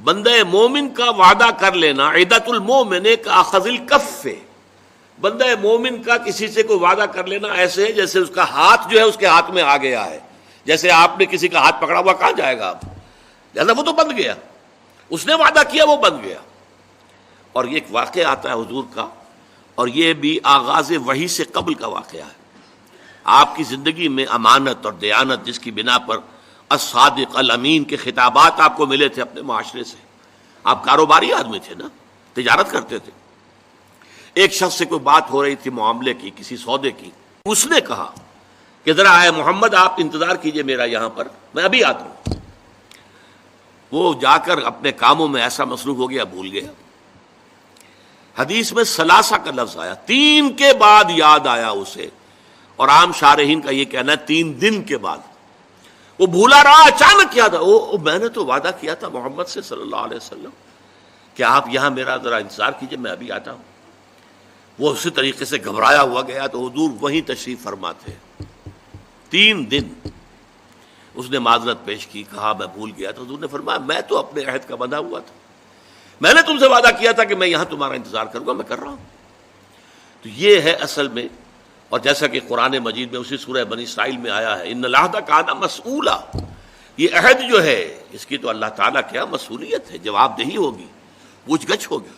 بندہ مومن کا وعدہ کر لینا عدت المومن کاخذ الکف، بندہ مومن کا کسی سے کوئی وعدہ کر لینا ایسے ہے جیسے اس کا ہاتھ جو ہے اس کے ہاتھ میں آ گیا ہے. جیسے آپ نے کسی کا ہاتھ پکڑا ہوا کہاں جائے گا آپ، لہذا وہ تو بند گیا، اس نے وعدہ کیا وہ بند گیا. اور یہ ایک واقعہ آتا ہے حضور کا، اور یہ بھی آغاز وحی سے قبل کا واقعہ ہے. آپ کی زندگی میں امانت اور دیانت جس کی بنا پر الصادق الامین کے خطابات آپ کو ملے تھے اپنے معاشرے سے، آپ کاروباری آدمی تھے نا، تجارت کرتے تھے. ایک شخص سے کوئی بات ہو رہی تھی معاملے کی، کسی سودے کی، اس نے کہا کہ ذرا آئے محمد آپ انتظار کیجئے میرا یہاں پر، میں ابھی آتا ہوں. وہ جا کر اپنے کاموں میں ایسا مصروف ہو گیا بھول گیا. حدیث میں ثلاثہ کا لفظ آیا، 3 کے بعد یاد آیا اسے، اور عام شارحین کا یہ کہنا ہے 3 دن کے بعد. وہ بھولا رہا، اچانک کیا تھا، میں نے تو وعدہ کیا تھا محمد سے صلی اللہ علیہ وسلم کہ آپ یہاں میرا ذرا انتظار کیجئے میں ابھی آتا ہوں. وہ اسی طریقے سے گھبرایا ہوا گیا تو حضور وہیں تشریف فرما تھے. 3 دن اس نے معذرت پیش کی، کہا میں بھول گیا. تو حضور نے فرمایا میں تو اپنے عہد کا بندھا ہوا تھا، میں نے تم سے وعدہ کیا تھا کہ میں یہاں تمہارا انتظار کروں گا، میں کر رہا ہوں. تو یہ ہے اصل میں، اور جیسا کہ قرآن مجید میں اسی سورہ بنی اسرائیل میں آیا ہے ان العہد کان مسئولا، یہ عہد جو ہے اس کی تو اللہ تعالیٰ کیا مسئولیت ہے، جواب دہی ہوگی، پوچھ گچھ ہوگی.